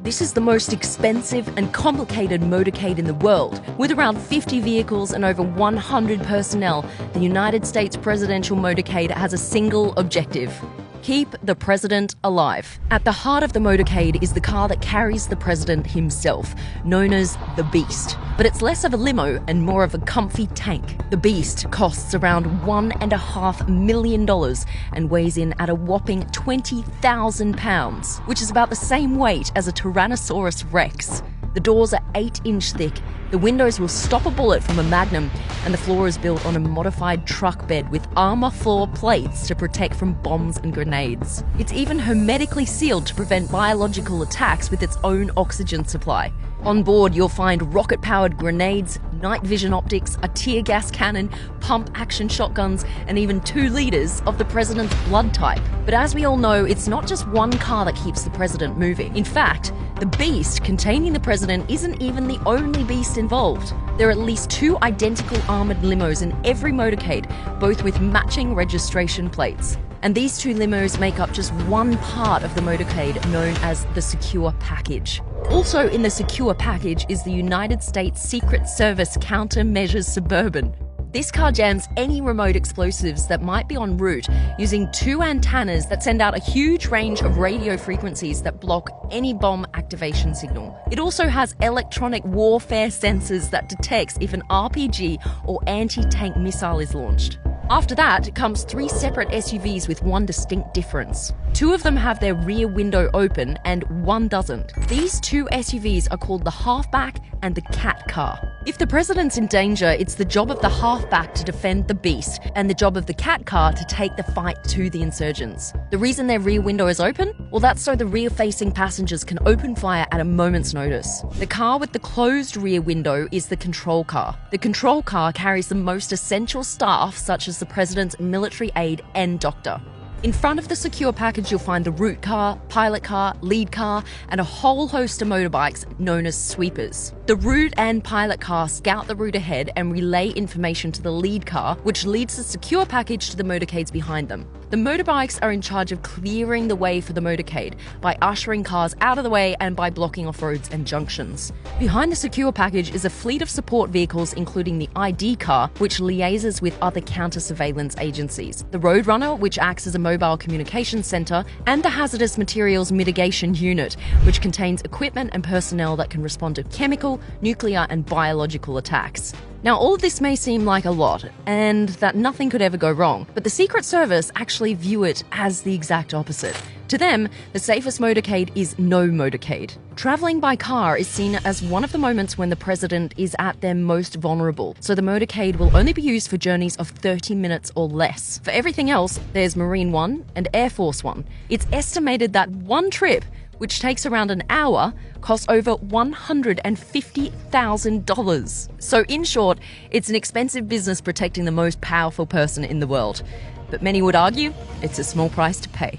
This is the most expensive and complicated motorcade in the world. With around 50 vehicles and over 100 personnel, the United States presidential motorcade has a single objective: keep the president alive. At the heart of the motorcade is the car that carries the president himself, known as the Beast. But it's less of a limo and more of a comfy tank. The Beast costs around $1.5 million and weighs in at a whopping 20,000 pounds, which is about the same weight as a Tyrannosaurus Rex. The doors are 8-inch thick, the windows will stop a bullet from a Magnum, and the floor is built on a modified truck bed with armor floor plates to protect from bombs and grenades. It's even hermetically sealed to prevent biological attacks with its own oxygen supply. On board, you'll find rocket-powered grenades, night vision optics, a tear gas cannon, pump-action shotguns, and even 2 liters of the president's blood type. But as we all know, it's not just one car that keeps the president moving. In fact, the Beast containing the president isn't even the only beast involved. There are at least 2 identical armored limos in every motorcade, both with matching registration plates. And these 2 limos make up just one part of the motorcade, known as the secure package. Also in the secure package is the United States Secret Service Countermeasures Suburban. This car jams any remote explosives that might be en route using 2 antennas that send out a huge range of radio frequencies that block any bomb activation signal. It also has electronic warfare sensors that detects if an RPG or anti-tank missile is launched. After that comes 3 separate SUVs with one distinct difference. 2 of them have their rear window open and 1 doesn't. These 2 SUVs are called the Halfback and the Cat Car. If the president's in danger, it's the job of the Halfback to defend the Beast and the job of the Cat Car to take the fight to the insurgents. The reason their rear window is open? Well, that's so the rear-facing passengers can open fire at a moment's notice. The car with the closed rear window is the control car. The control car carries the most essential staff, such as the president's military aide and doctor. In front of the secure package, you'll find the route car, pilot car, lead car, and a whole host of motorbikes known as sweepers. The route and pilot car scout the route ahead and relay information to the lead car, which leads the secure package to the motorcades behind them. The motorbikes are in charge of clearing the way for the motorcade by ushering cars out of the way and by blocking off roads and junctions. Behind the secure package is a fleet of support vehicles, including the ID car, which liaises with other counter-surveillance agencies, the Roadrunner, which acts as a mobile communications center, and the Hazardous Materials Mitigation Unit, which contains equipment and personnel that can respond to chemical, nuclear, and biological attacks. Now, all of this may seem like a lot, and that nothing could ever go wrong, but the Secret Service actually view it as the exact opposite. To them, the safest motorcade is no motorcade. Traveling by car is seen as one of the moments when the president is at their most vulnerable, so the motorcade will only be used for journeys of 30 minutes or less. For everything else, there's Marine One and Air Force One. It's estimated that one trip, which takes around an hour, costs over $150,000. So in short, it's an expensive business protecting the most powerful person in the world. But many would argue it's a small price to pay.